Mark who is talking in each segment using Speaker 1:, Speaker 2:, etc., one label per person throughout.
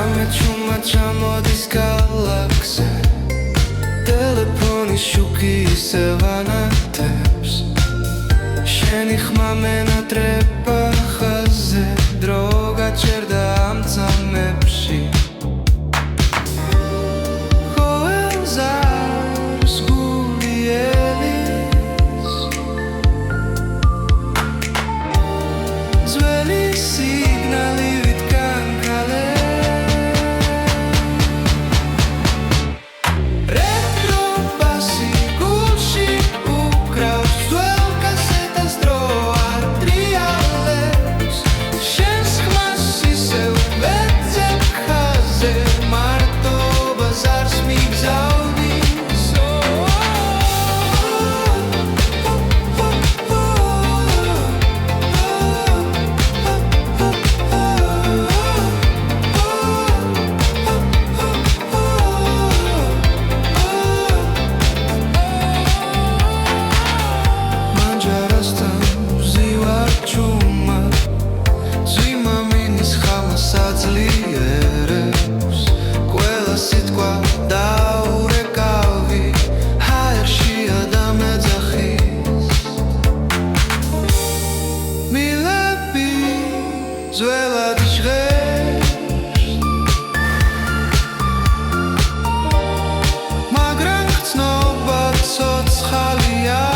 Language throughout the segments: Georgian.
Speaker 1: Čuma čamotis galaxe Telefonis šuki sevanateps Šeni xma menatrepa xaze Droga čerda amca mepši Hoel zars guli elis Zveli signali vid kankale Zvela tishresh Magran chnovat sot schalia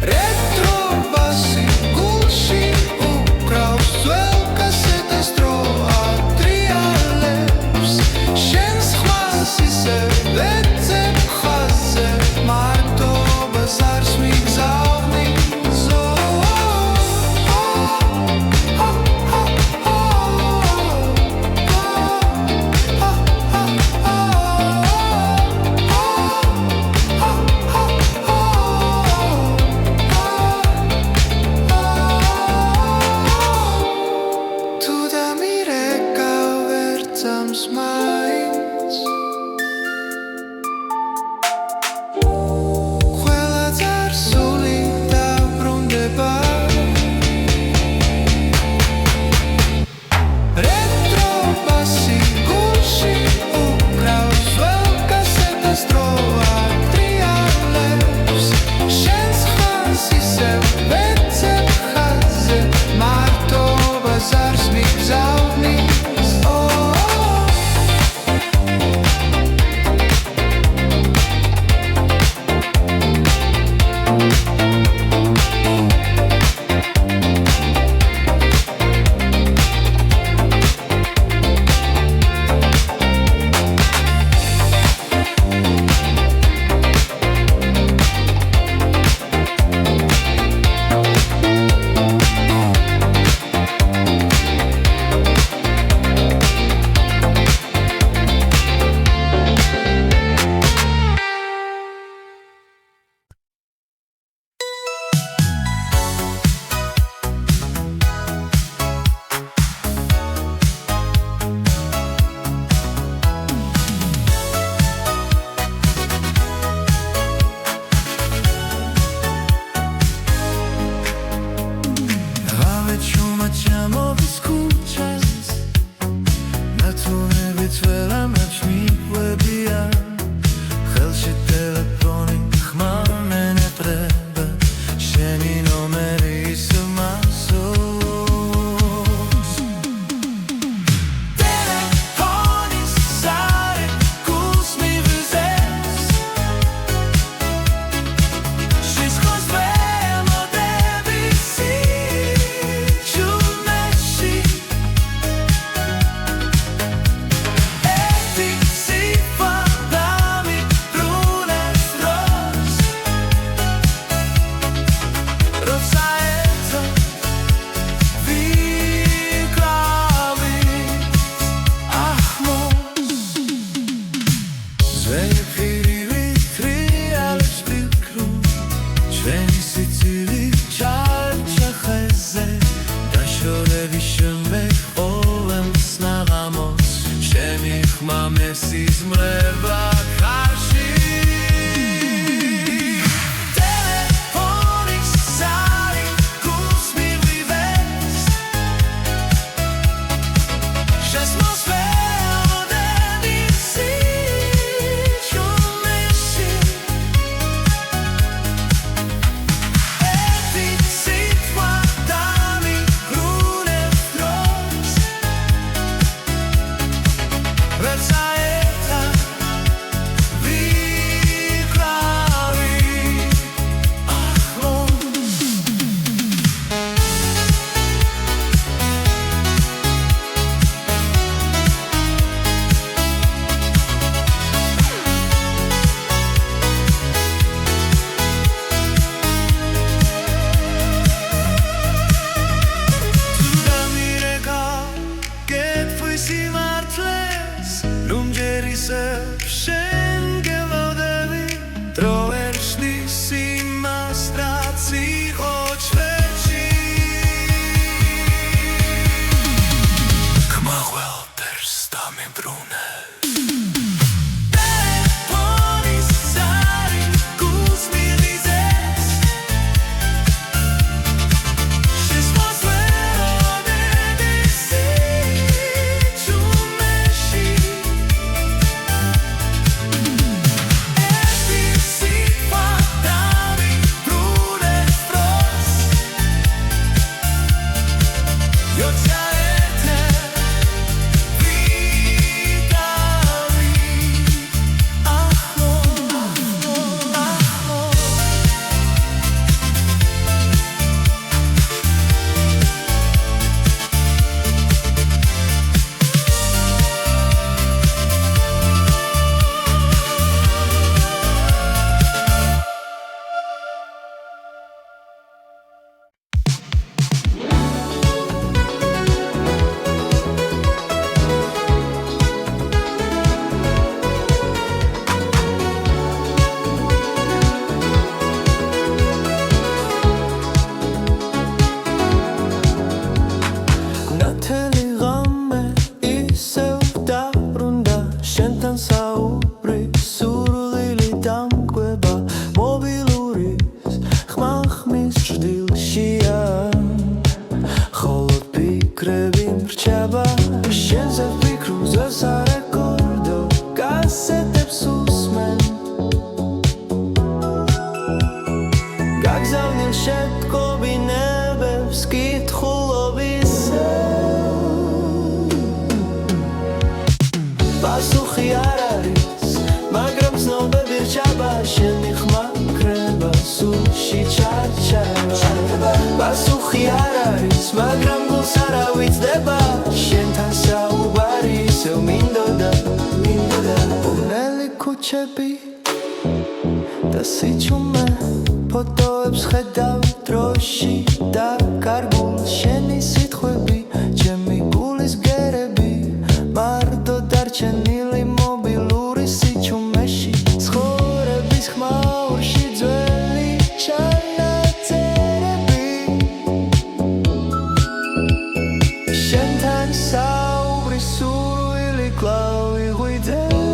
Speaker 1: Retro basi gulshi ukrav Zvел kaseta stroa trialeps Shen schmasi se vecep chaze Marto bazar smig zavni კითხულობისა პასუხი არ არის მაგრამ ცნობები რჩება შენი ხმა კრება სულში ჩარჩება პასუხი არ არის მაგრამ გულს არ ავიწყდება შენთან საუბარი ისევ მინდოდა ბუნელი ქუჩები და სიჩუმე ფოტოებს ხედავ დროში და კარგულ შენი სიტყვები ჩემი გულის გერები მარტო დარჩენილი მობილური სიჩუმეში ცხოვრების ხმაურში ძველი ჩანაწერები შენთან საუბრის სურვილი კვლავ იღვიძებს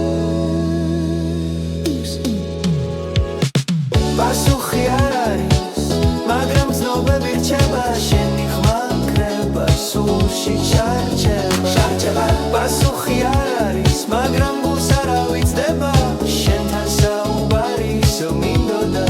Speaker 1: პასუხი არ არის მაგრამ ცნობები რჩება შენი ხმა კრება სულში ჩარჩება პასუხი არ არის მაგრამ გულს არ ავიწყდება შენთან საუბარი ისევ მინდოდა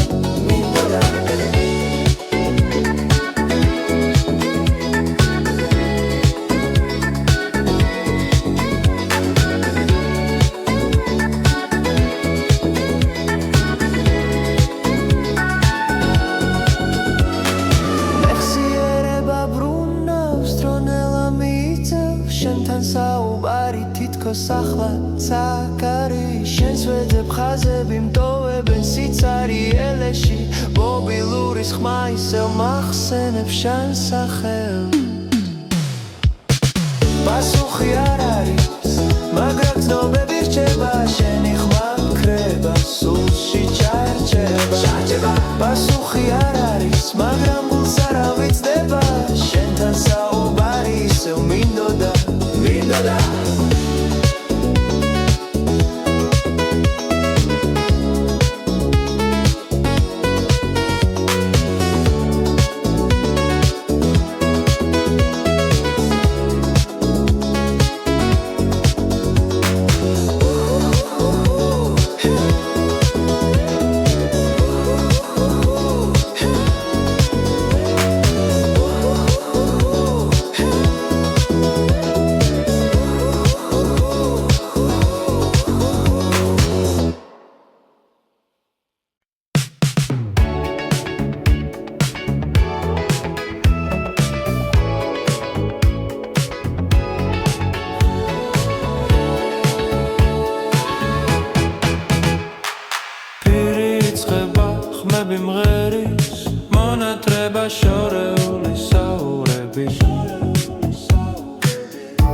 Speaker 1: შენთან საუბარი თითქოს ახლა ცაკარი შენს ვეძებ ხაზები მტოვებენ სიცარიელეში მობილურის ხმა ისევ მახსენებს შენ სახელს პასუხი არ არის მაგრამ ცნობები რჩება შენი ხმა კრება სულში ჩარჩება პასუხი არ არის მაგრამ გულს არ ავიწყდება შენთან საუბარი ისევ მინდოდა მღერის მონატრება შორეული საურები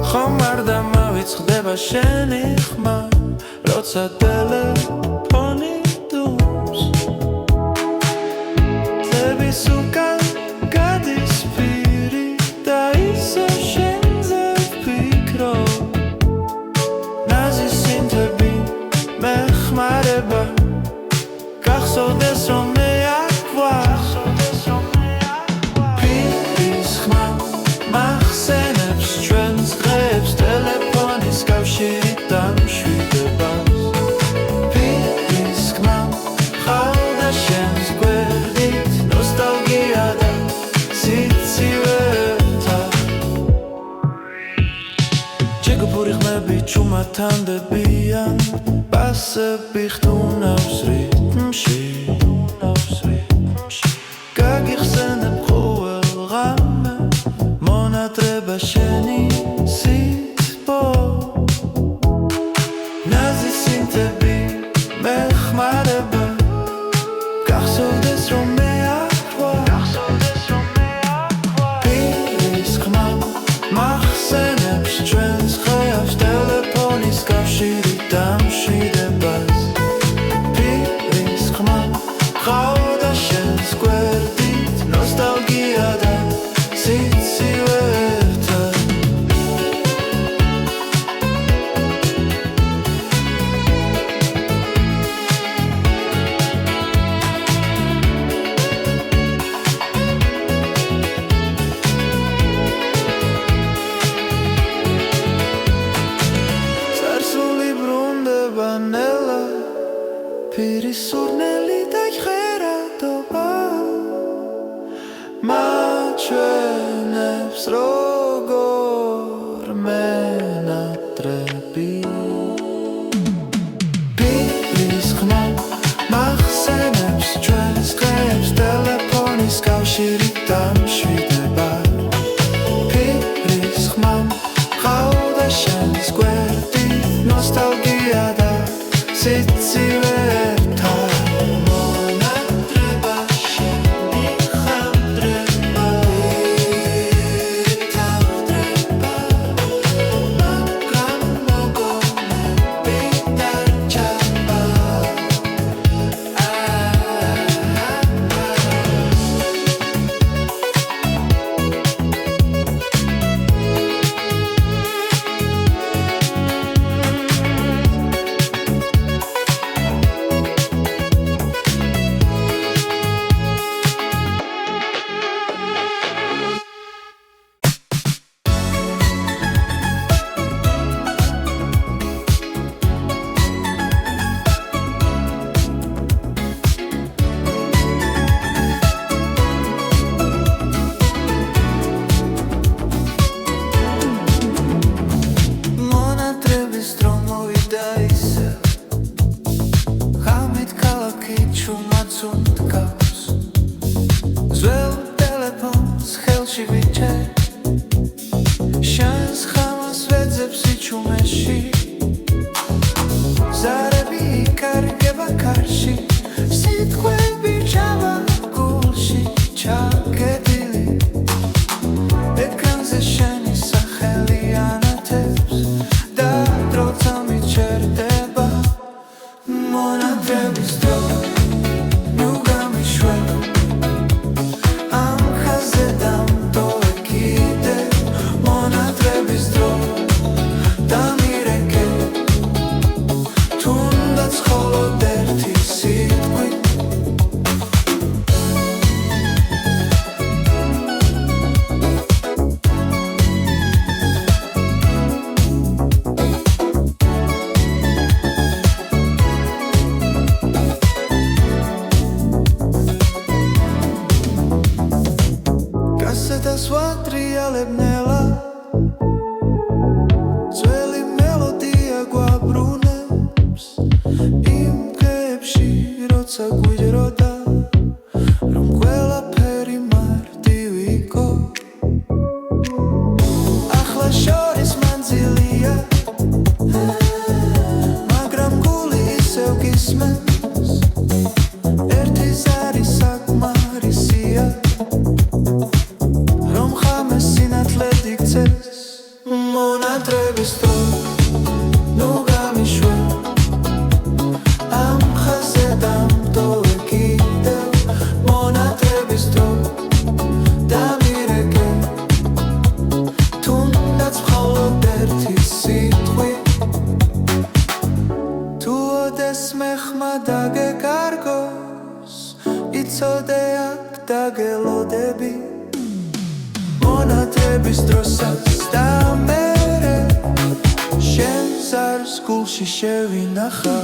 Speaker 1: ხომ არ დამავიწყდება შენი ხმა როცა ტელეფონი დუმს წების უკან გადის პირი და ისევ შენზე ვფიქრობ ნაზი სინთები მეხმარება გახსოვდეს რომ მე აქ ვარ პირის ხმა მახსენებს ჩვენს დღეებს ტელეფონის კავშირით დამშვიდებას პირის ხმა ყავდა შენს გვერდით ნოსტალგია და სიცივეთა ჯეგუფური ხმები ჩუმათანდებიან პასები ხტუნავს რიტმში გაგიხსენებ ყოველ ღამე მონატრება შენი სიტყვა ნაზი სინთები მეხმარება გახსოვდეს რომ მე აქ ვარ პირის ხმა მახსენებს ჩვენს ხეავს ტელეფონის კავშირით დამშვიდებას პირის ხმა ყავდა შენს გვერდით ნოსტალგია და სიცივეთა წარსული ბრუნდება ნელა პირის სურნელი და ხრადობა მაჩვენებს ხელში ვიჩე შენს ხამას ვეძებს იჩუმეში ზარები იკარგება კარში სიტყვები ჩავა გულში ჩაგედილი ეკრანზე შენი სახელი ანათებს და დროცა მიჩერდება მონათრების დრო ნუ გამიშვებ ამ ხაზზე დამტოვე კიდევ მონათრების დრო დამირეკე თუნდაც მხოლოდ ერთი სიტყვით გასცდას ვატრიალებ ნელა ძველი მელოდია გვაბრუნებს იმ დღეებში როცა გვიჯროდა რომ ყველაფერი მარტივი იყო ახლა შორის მანძილია მაგრამ გული ისევ გისმენს ერთი ზარი საკმარისია რომ ხამე სინათლედ იქცეს მონათრების დრო ნუ გამიშვებ ამ ხაზზე დამტოვე კიდევ მონათრების დრო დამირეკე თუნდაც მხოლოდ ერთი სიტყვით თუ ოდესმე ხმა დაგეკარგოს იცოდე აქ დაგელოდები მონათრების დროსაც და მერე შენ ზარს გულში შევინახა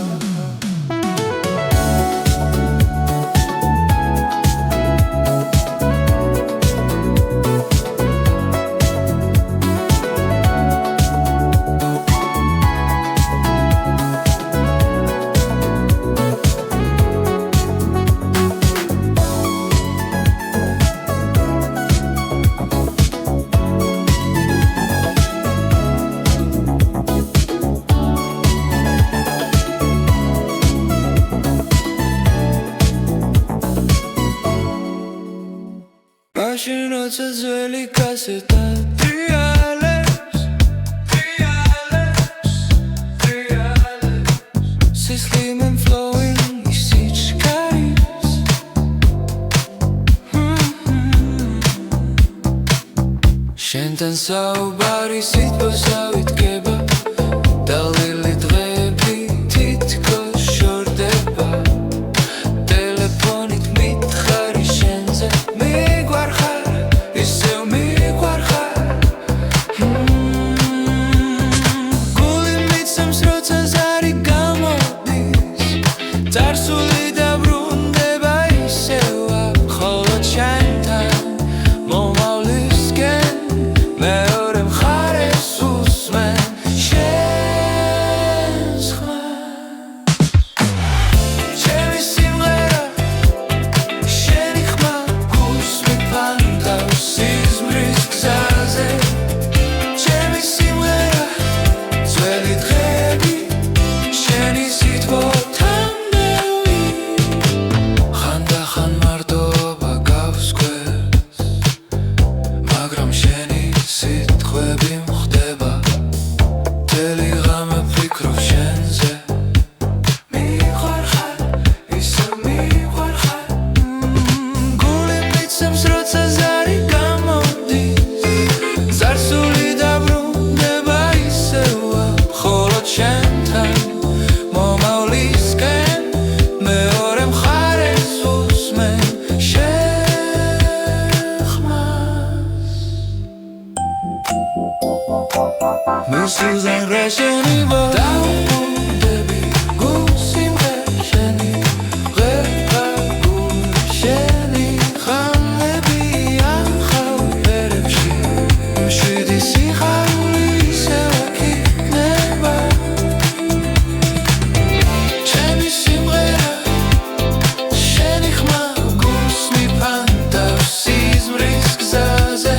Speaker 1: მაშინ როცა ძველი კასეტა ტრიალებს სისხლიმენ flowing ის სიჩქარის შენთან საუბარი სიტყვასა ვიდგება და ლელი დღეები თითქოს შორდება ტელეფონით მითხარი შენზე წარსული დაბრუნდება ისევა მხოლოდ შენთან მომავლისკენ მეორე მხარეს უსმენ შენს ხმას ჩემი სიმღერა შენი ხმა გულსმი ფანტავს სიზმრის გზაზე ჩემი სიმღერა ძველი დღეები შენი სიტყვა Susan Rasheni Debi Gusimre Sheni Repa Sheni Khanebi Akhau Perepshi Shidi Sikhali Sewaki Neba Sheni Simrera Sheni Khma Gusmi Panta Sizmris Gzaze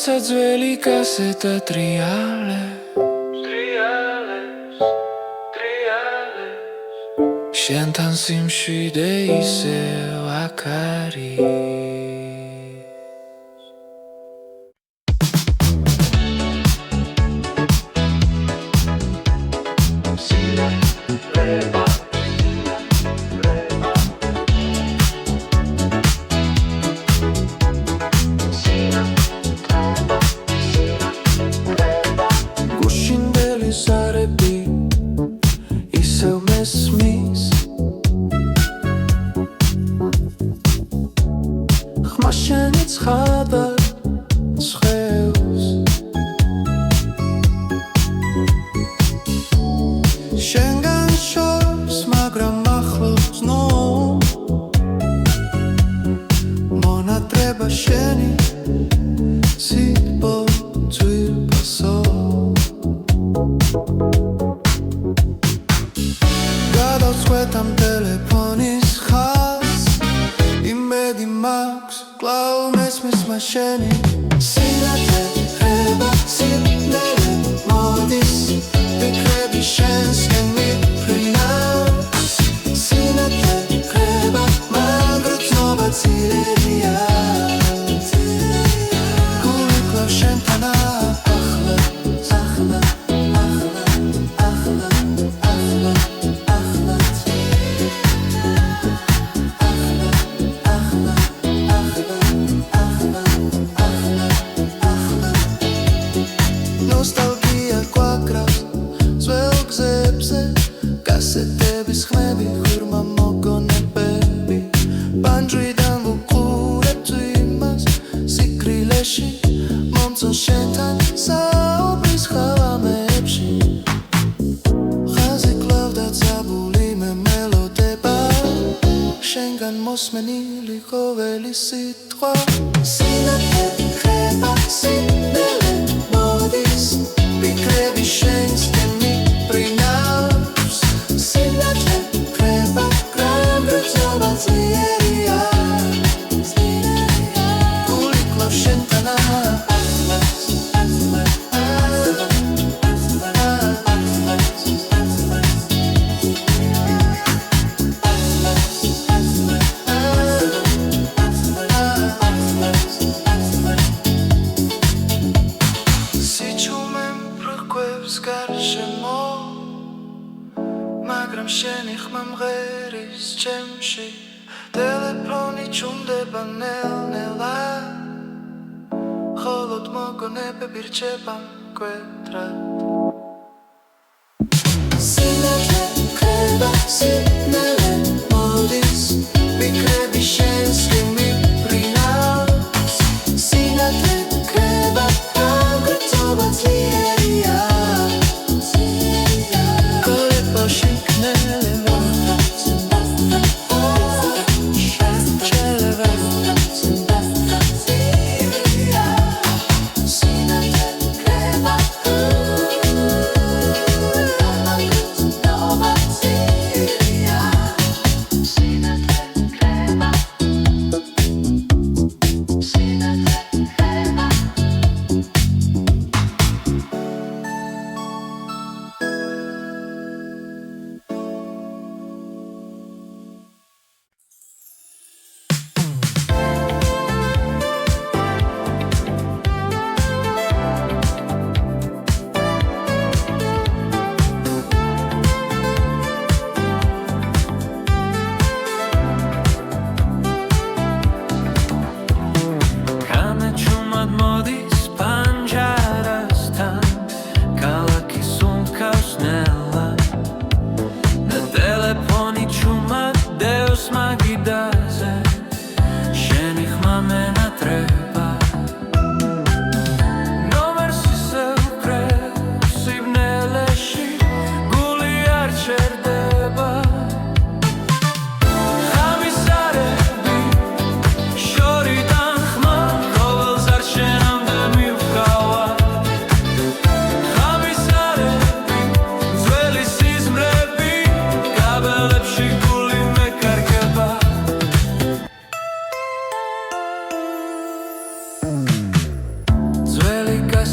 Speaker 1: როცა ძველი კასეტა ტრიალებს შენთან სიმშვიდე ისევ აქ არის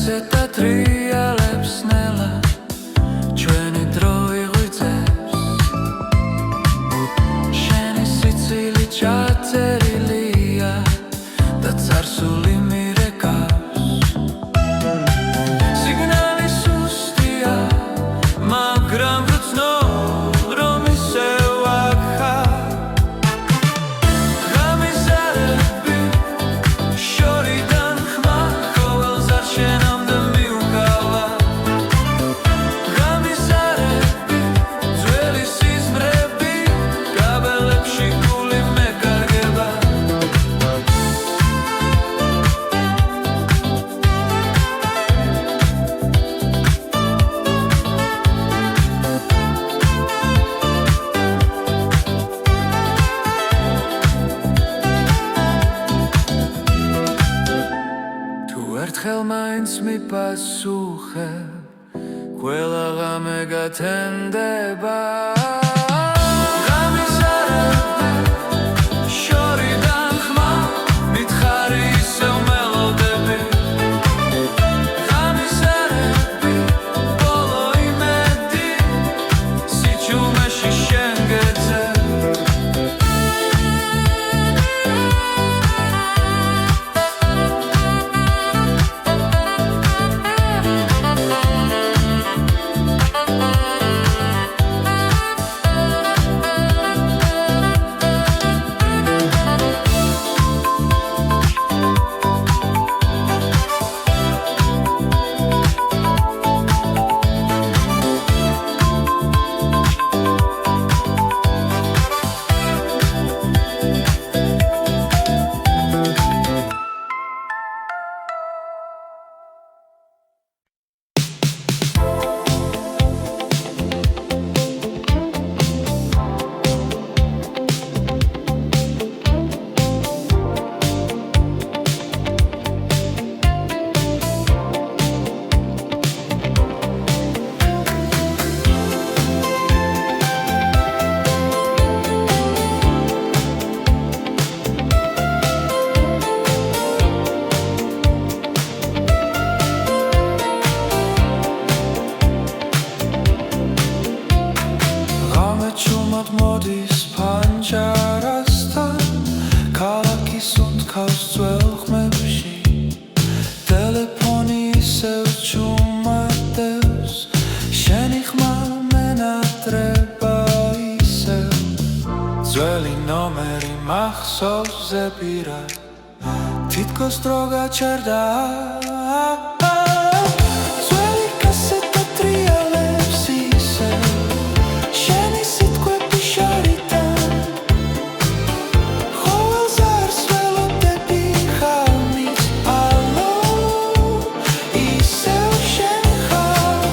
Speaker 1: კასეტა ტრიალებს ნელა ჩვენი დრო იღვიძებს შენი სიცილი ჩაწერილია და წარსული მირეკავს სიგნალი სუსტია მაგრამ გრძნობ რომ ისევ აქ ხარ გამიზარები შორიდან ხმა ყოველს არ შენამდე მიუგავა გამიზარები ძველი სიზმრები კაბელებში გული მეკარგება თუ ერთხელ მაინც მიპასუხებ ყველა ღამე გათენდება გამიზარები შორიდან ხმა მითხარი ისევ მელოდები გამიზარები ბოლო იმედი სიჩუმეში შენ გეძებ მოდის ფანჯარასთან ქალაქის უნთქავს ძველ ხმებში ტელეფონი ისევ ჩუმადევს შენი ხმა მენატრება ისევ ძველი ნომერი მახსოვს ზეპირად თითქოს დრო გაჩერდა ძველი კასეტა ტრიალებს ისევ შენი სიტყვები შორიდან ყოველს არს ველოდები ხალმით ალო ისევ შენ ხარ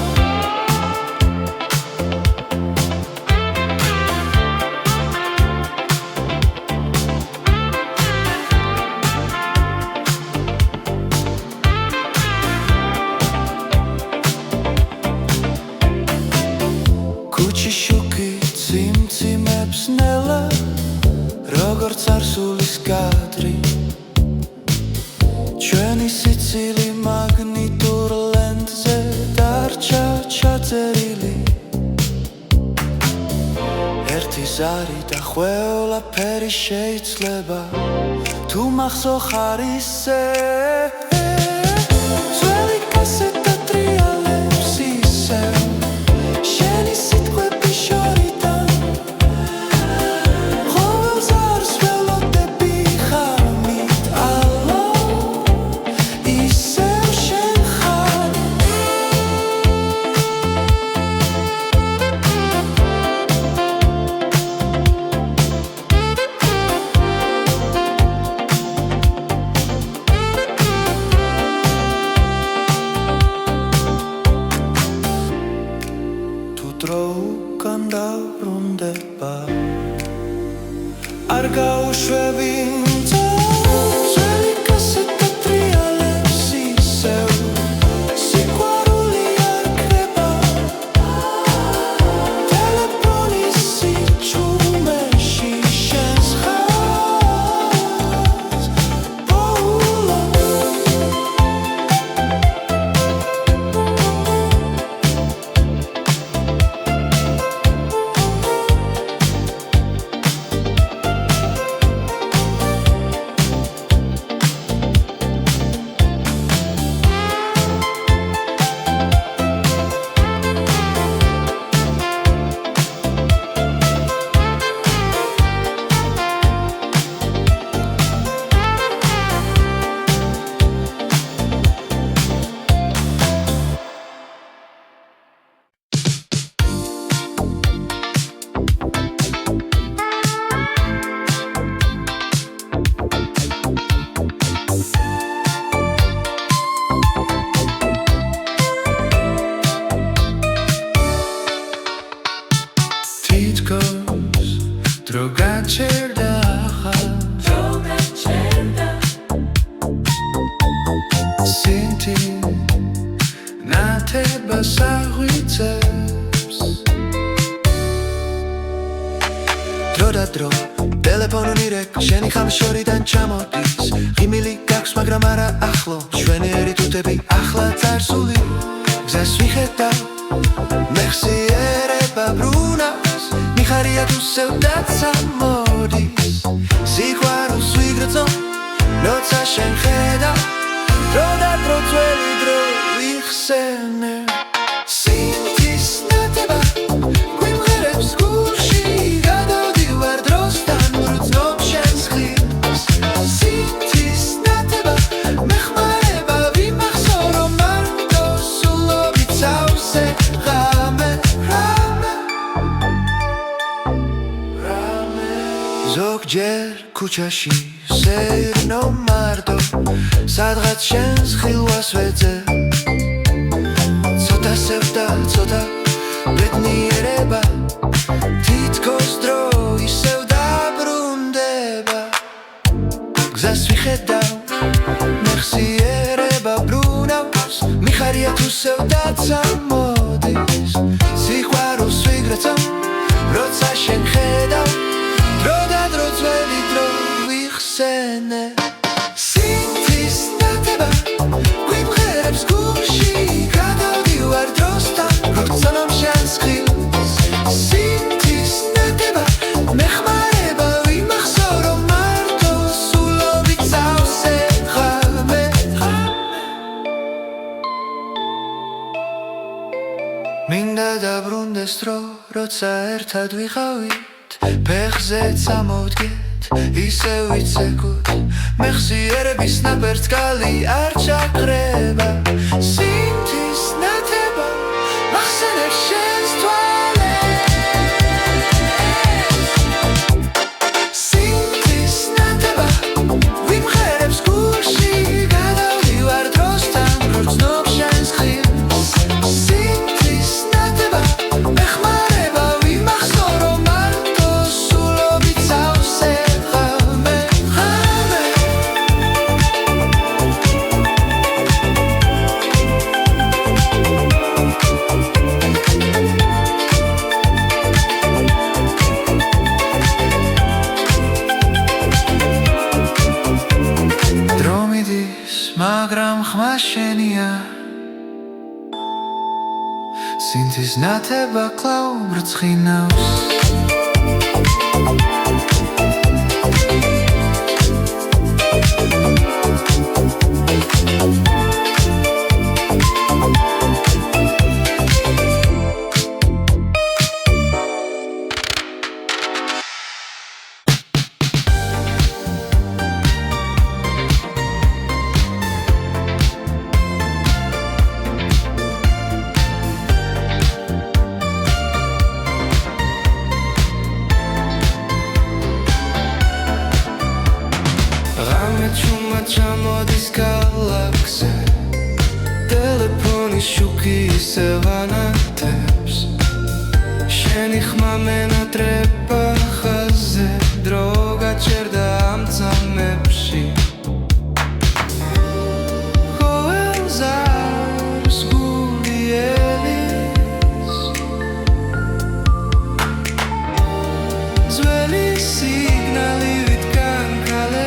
Speaker 1: ქუჩი შუქი ციმციმებს ნელა როგორც წარსულის კადრი ჩვენი სიცილი მაგნიტურ ლენტზე დარჩა ჩაწერილი ერთი ზარი და ყველაფერი შეიძლება თუ მახსოვ ხარ ისე ძველი კასეტა ტრიალებს ისევ შენი სიტყვები შორიდან ყოველს არს ველოდები ხალმით ალო ისევ შენ ხარ ხმას აღვიძებს დრო და დრო ტელეფონი რეკ შენი ხამშორიდან ჩამოდის ღიმილი გაქვს მაგრამ არა ახლო ჩვენიერი თუთები ახლა წარსული გზას ვიხედავ მეხსიერება ბრუნავს მიხარია თუ სევდაც ამოდის სიყვარულს ვიგრძნობ როცა შენ ხედავ დრო და დრო ძველი დრო ვიხსენებ სინთის ნათება გვიმღერებს გულში გადავდივარ დროსთან ვრცნობ შენს ხილს სინთის ნათება მეხმარება ვიმახსოვრო მარტო სულობით სავსე ღამე ზოგჯერ ქუჩაში სეირნო მარტო სადღაც შენს ხილვას ვეძებ ცოტა სევდა ცოტა ბედნიერება თითქოს დრო ისევ დაბრუნდება გზას ვიხედავ მეხსიერება ბრუნავს მიხარია თუ სევდაც ამოდის სიყვარულს ვიგრძნობ როცა შენ ხედავ დრო და დრო ძველი დრო ვიხსენებ სინთის ნათება გვიმღერებს გულში გადავდივარ დროსთან ვრცნობ შენს ხილს სინთის ნათება მეხმარება ვიმახსოვრო მარტო სულობით სავსე ღამე მინდა დაბრუნდეს დრო როცა ერთად ვიყავით ფეხზე წამოვდგეთ ისევ ვიცეკოთ მეხსიერების ნაპერწკალი არ ჩაკრება სინთის ნათება მახსენებს შენს თვალებს სინთის ნათება ვიმღერებს გულში გადავდივარ დროსთან ვრცნობ შენს ხილს სინთის ნათება მეხმარება ვიმახსოვრო მარტო სულობით სავსე მაგრამ ხმა შენია სინთის ნათება კлау ბრწყინავს ჩამოდის გალაქსზე ტელეფონის შუქი ისევ ანათებს შენი ხმა მენატრება ხაზზე დრო გაჩერდა ამ წამებში ყოველს არის გული ელის ძველი სიგნალი ვიტკან კალე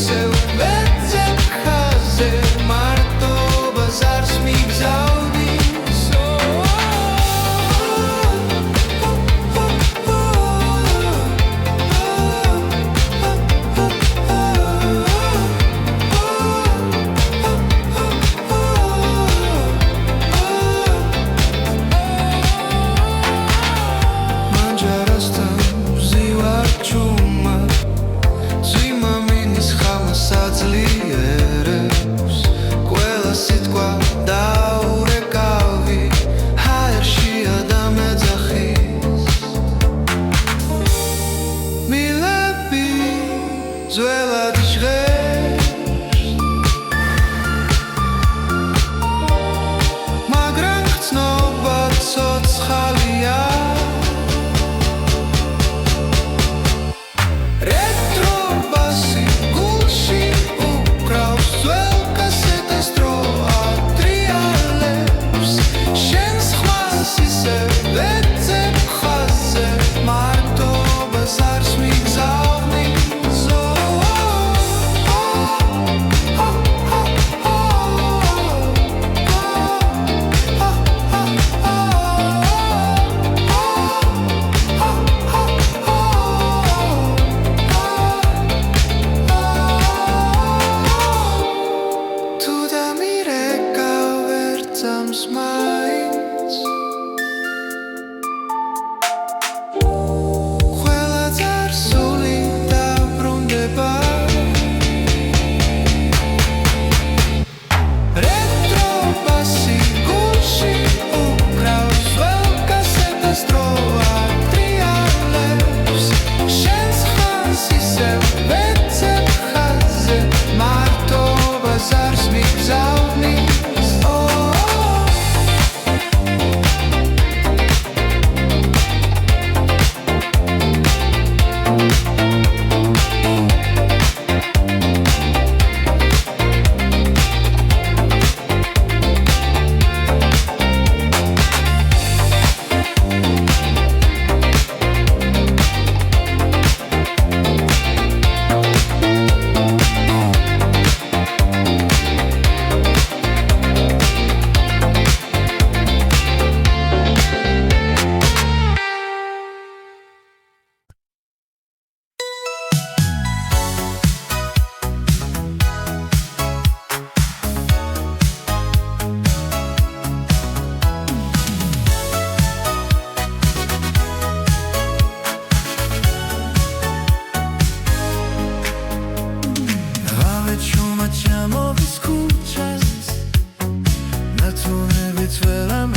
Speaker 1: She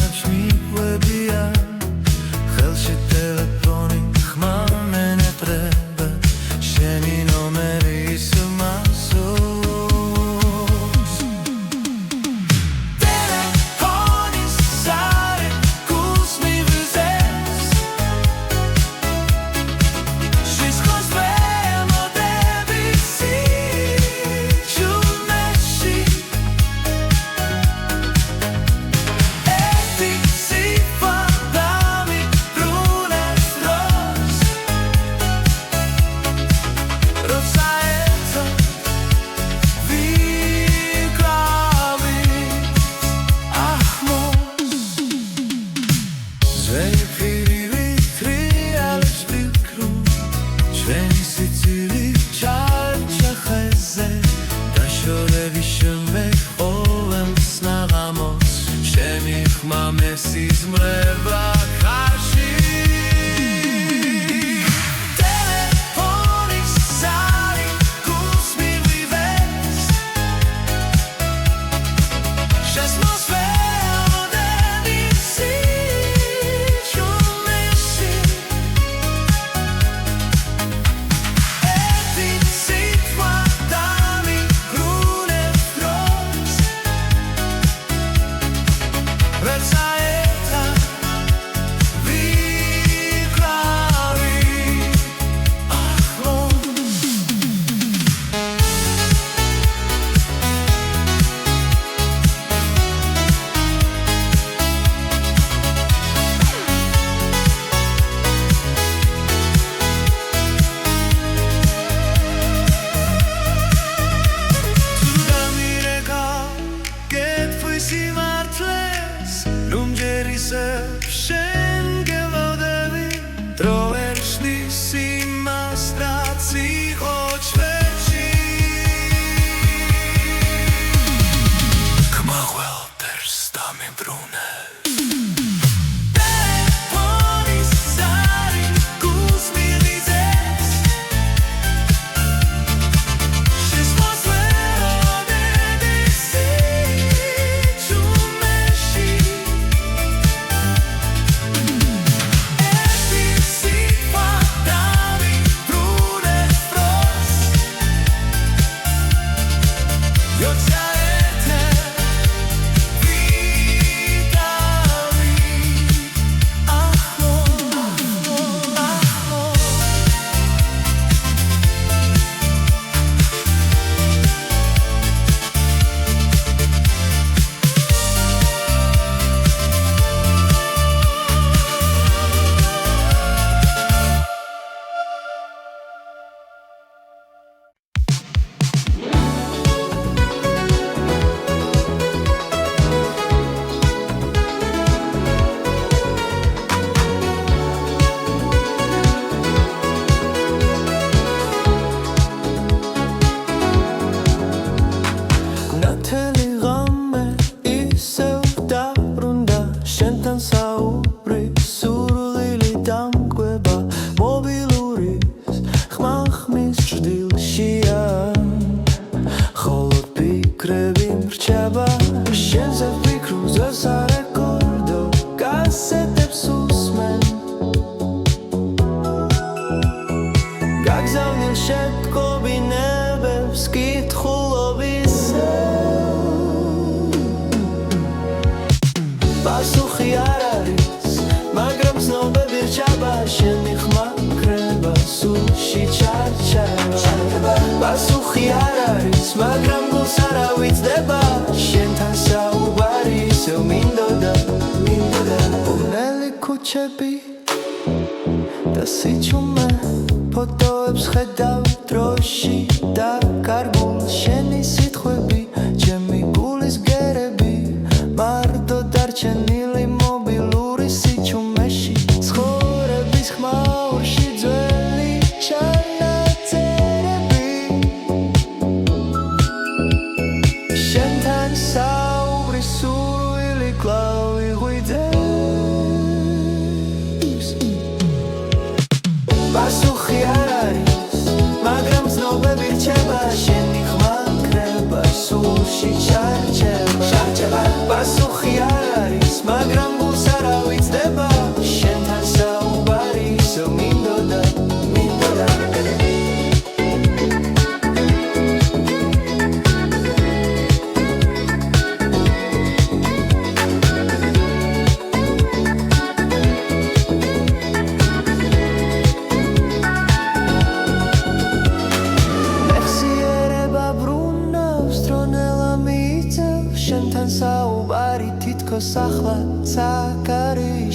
Speaker 1: ხმებს მიყვებია ხელში ტელეფონი ხმა მენეტრება შენი ნომერი ის მასოს ტელეფონის ზარი გულს მივიზეს შის ხოს ვემოდები სიჩუმეში ერთი სიტყვა დამიბრუნებს დროს როცა ერთად ვიკრავით ახლოს ძველი ფირივი თრიალებს ვიქრობ ჩვენი სიცილი ჩარჩა ხეზე დაშორების შემდეგ ყოველს ნაღამოს შენი ხმა მესიზმრება ხარში ტელეფონის ზარი გულს მივივეს შენს მოსვენოდები სიჩუმეში ერთი სიტყვა დამიბრუნებს დროს როცა ერთად ვიკრავით ახლოს თუ დამირეკა კითხვის სიმართლეს ნუმჯერ ისევ შენ გელოდები დრო ვერ ხსნის იმას რაც იყო ჩვენში ხმა ყველაფერს დამიბრუნებს ტელეფონის ზარი გულს მივიზეს შენს მოსვენოდები სიჩუმეში ერთი სიტყვა დამიბრუნებს დროს როცა ერთად ვიკრავით ნათელი ღამე ისევ დაბრუნდა შენთან საუბრი სურვილი დამკვება მობილურის ხმა ხმის ჭრდილშია ხოლოდ ფიქრები მრჩება შენზე ვფიქრობ ზევს არეკორდო კასეტებს უსმენ გაგზავნილ შეტყობინებებს კითხულობისე პასუხი არ არის მაგრამ ცნობები რჩება შენი ხმა კრება სულში ჩარჩება პასუხი არ არის მაგრამ გულს არა ვიწდება შენთან საუბარი ისევ მინდოდა ბუნელი ქუჩები და სიჩუმე ფოტოებს ხედავ დროში და კარგულ შენი სიტყვები ჩემი გულის გერები მარტო დარჩენილი მობილური სიჩუმეში ცხოვრების ხმაურში ძველი ჩანაწერები შენთან საუბრი სურვილი კვლავ იღვიძებს პასუხი არ არის მაგრამ ცნობები რჩება შენი ხმა კრება სულში ჩარჩება პასუხი არ არის მაგრამ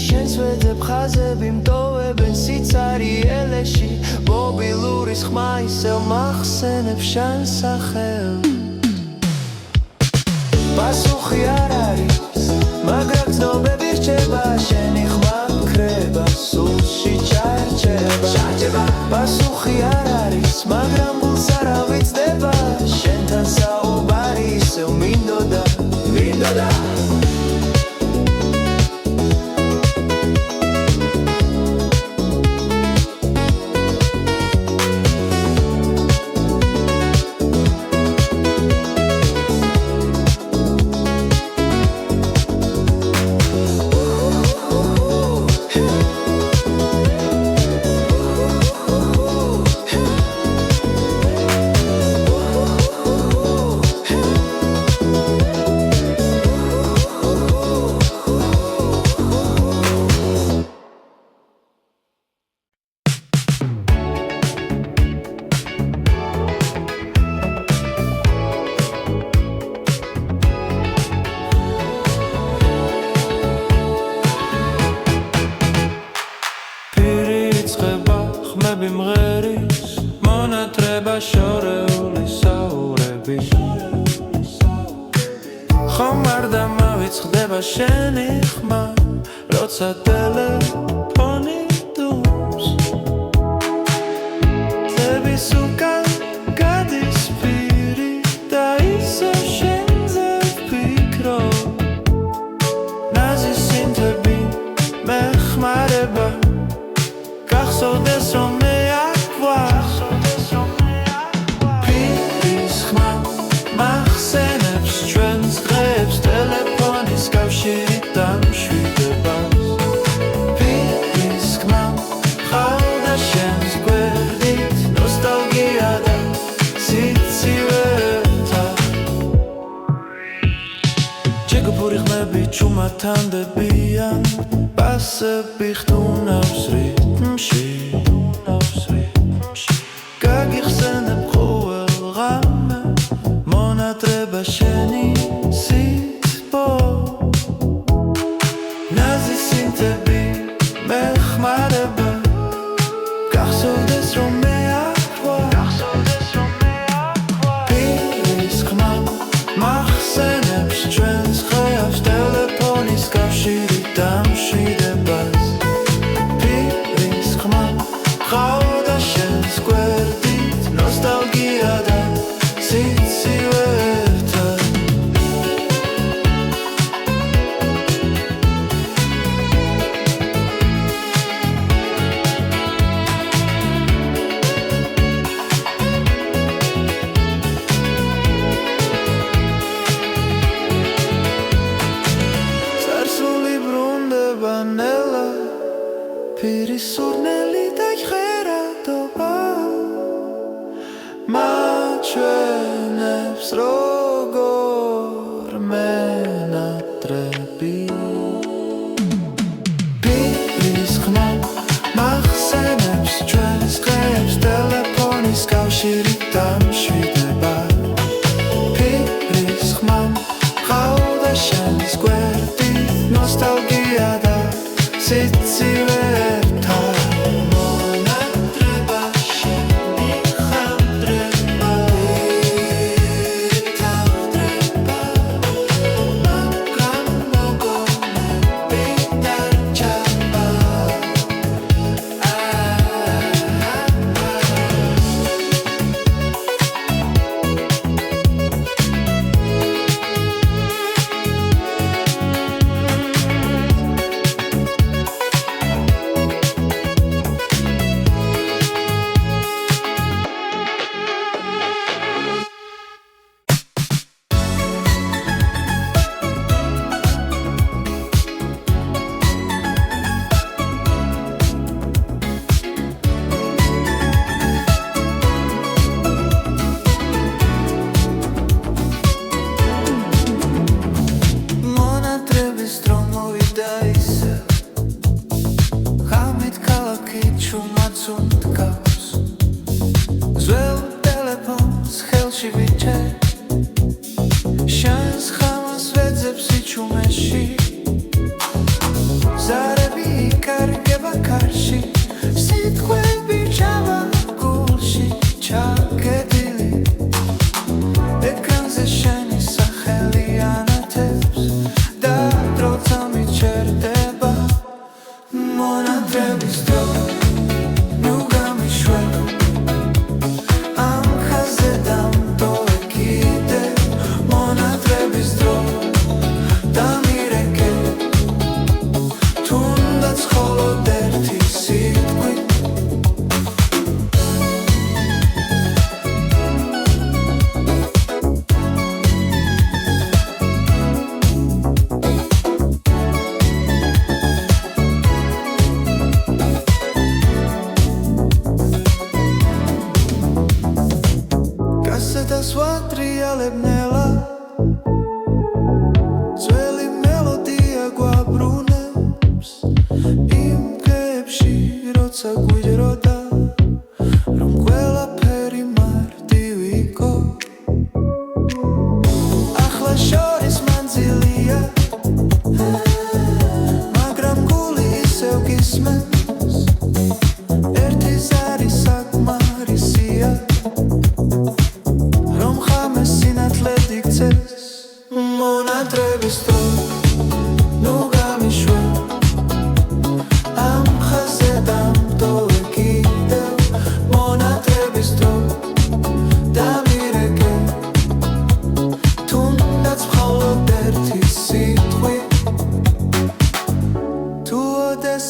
Speaker 1: შენს ვეძებ ხაზები მტოვებენ სიცარიელეში მობილურის ხმა ისევ მახსენებს შენ სახელს პასუხი არ არის მაგრამ ცნობები რჩება შენი ხმა მქრება სულში ჩარჩება პასუხი არ არის მაგრამ გულს არ ავიცდება შენთან საუბარი ისევ მინდოდა მღერის მონათრება შორეული საურები ხომ არ დამავიწყდება შენი ხმა როცა ტელეფონი დუმს წების უკან გადის პირი და ისე შენზე ვფიქრობ ნაზი სინთები მეხმარება გახსოვდეს რომ ჩუმათანდებიან პასები ხტუნავს რიტმში გაგიხსენებ ყოველ ღამე მონათრება შენი სიტყვა ნაზი სინთები მეხმარება გახსოვდეს რომ მე პირის ხმა მახსენებს ჩვენს ხეავს ტელეფონის კავშირი დამშვიდებას პირის ხმა ყავდა შენს გვერდით ნოსტალგია და სიცივე ერთად Piri surneli da gheradoba Mačvenebs rogor menatrebi Piris khma maxsenebs ჩვენს ხეებს ტელეფონის კავშირი დამშვიდება Piris khma ყავდა შენს გვერდით ნოსტალგია და სიცივე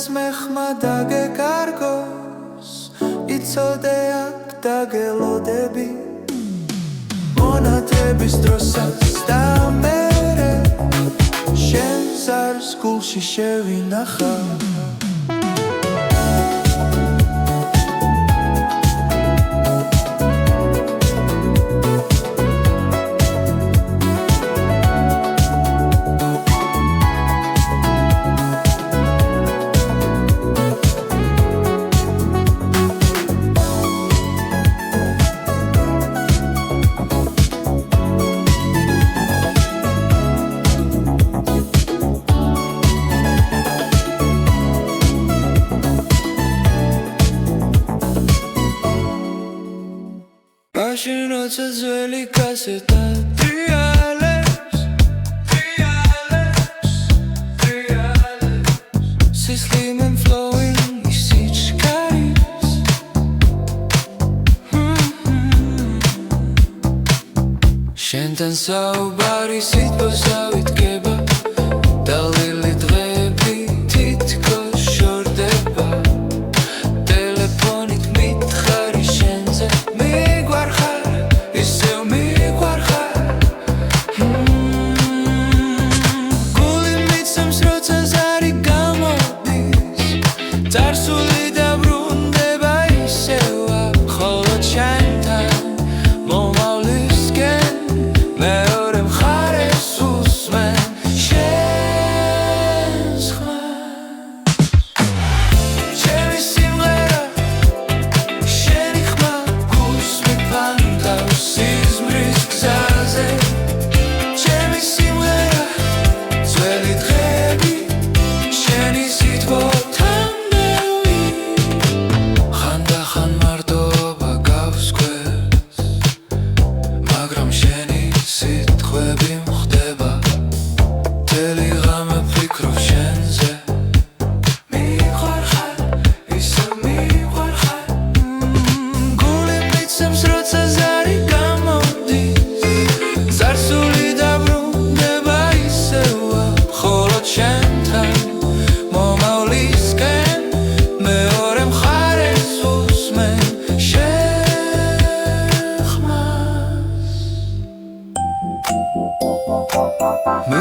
Speaker 1: მეხმა დაგეკარგოს იცოდე აქ დაგელოდები მონათების დროსაც და მერე შენ ზარს გულში შევინახა მაშინ როცა ძველი კასეტა ტრიალებს სისხლიმენ flowing ისიჩქარის შენთან საუბარი სიტყვასა ვიდგება დალელი დღეები თითქოს შორდება ტელეფონით მითხარი შენზე წარსული დაბრუნდება ისევა ხოლო ჩემთან მომავლისკენ მეორე მხარეს უსმენ შენს ხმას ჩემი სიმღერა შენი ხმა გულსმი ფანტავს სიზმრის გზაზე ჩემი სიმღერა ძველი დღეები შენი სიტყვა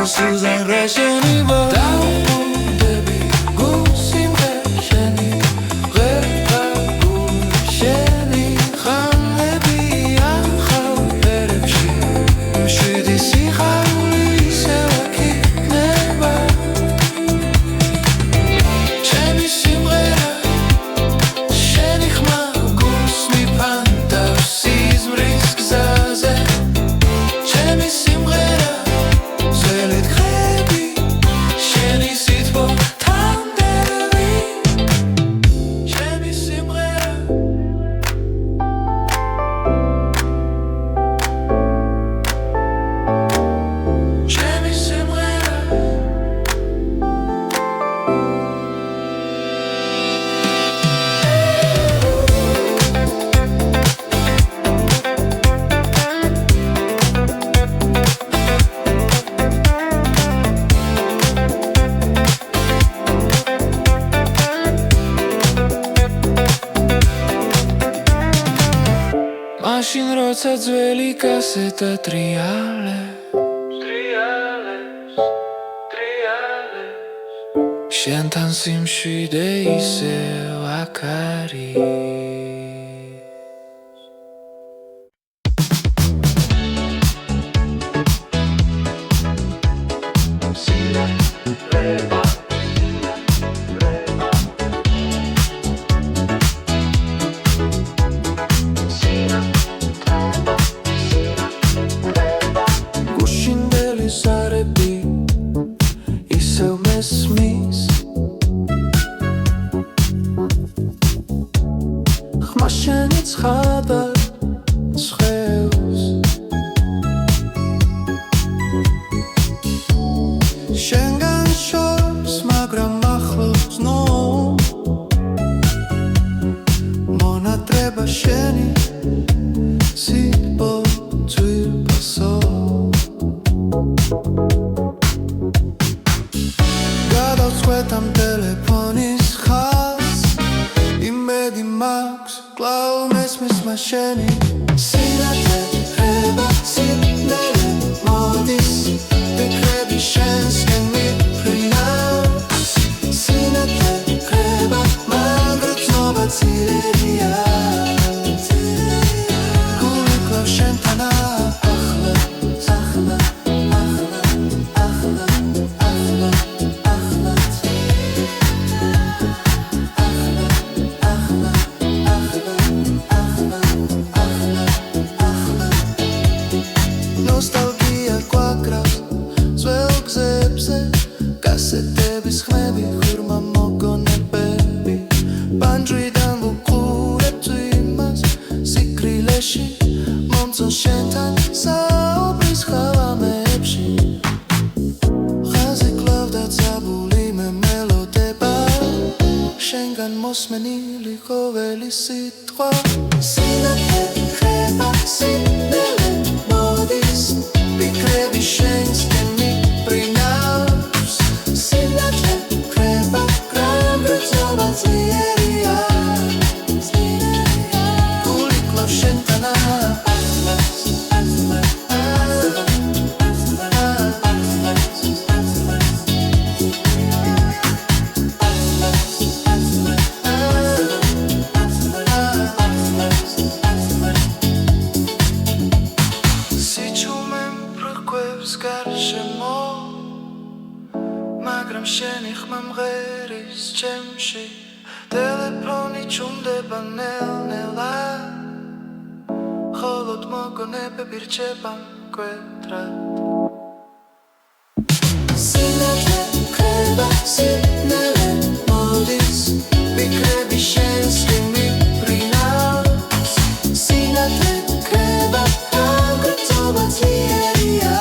Speaker 1: Susan Rasheni Debi Gusim Rasheni Reba Gusheni Khanebi Akhau Erebshi Shidi Sikhali Sewaki Neba Sheni Simrera Sheni Khma Gusmi Panta Sizmris Gzaze Sheni Simrera Machine rotsa zveli kaseta triales Shentan simshide ise vakari Machine ცხადა ცხევს შენგან შორს მაგრამ ახლოს ნო მონატრება შენი სიტყვა ძვირფასო გადავწყვეტ ამ ტელეფონის შენი სინათლე ხრება სიბნელე მოდის ფიქრები შენსკენ მიფრინავს სინათლე ხრება მაგრამ ცნობა ძირია გული კლავს შენთან ახლა ახლა ახლა ახლა ახლა ნოსტალგია გვაკრავს ძველ გზებზე კასეტების ხმები ღრმა მოგონებები ბანჯვიდან ვუყურებთ იმას სიკვდილეში მომწონს შენთან საუბრის ხალამებში ხაზი კლავდა ძაბული მე მელოდება შენგან მოსმენილი ყოველი სიტყვა სინათლე ხრება სიბნელე მოდის ფიქრები შენსკენ მიფრინავს სინათლე ხრება მაგრამ ცნობა ძლიერია გული კლავს შენთან ახლა ახლა გარშემო მაგრამ შენი ხმა მღერის ჩემში ტელეფონი ჩუმდება ნელ-ნელა ხოლოდ მოგონებები რჩება მკვეთრად სინათლე ხრება სიბნელე მოდის ფიქრები შენსკენ მიფრინავს სინათლე ხრება მაგრამ ცნობა ძლიერია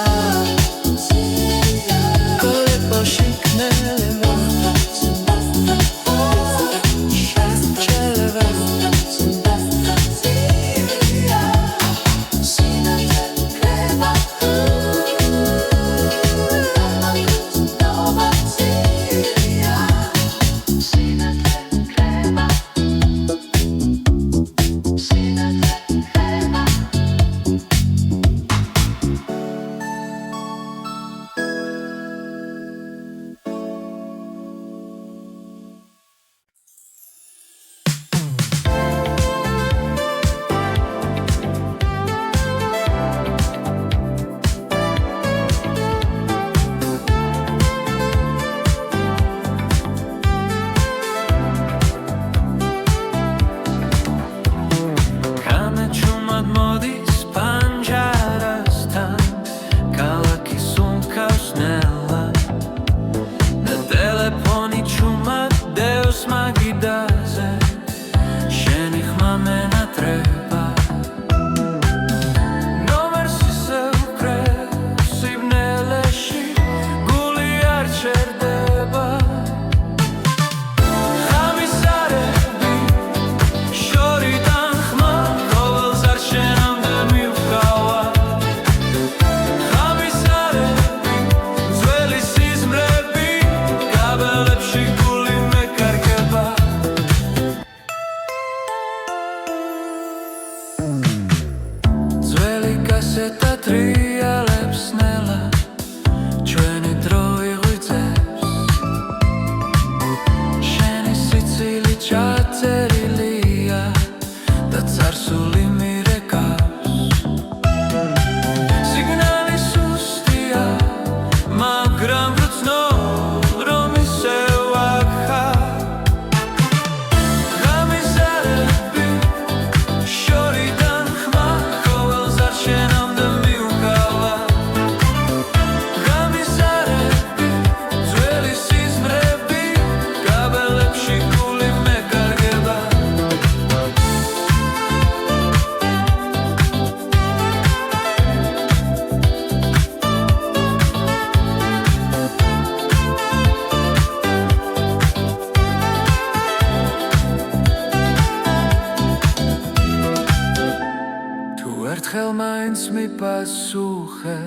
Speaker 1: ერთხელ მაინც მიპასუხე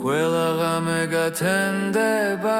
Speaker 1: ყველა ღამე გათენდება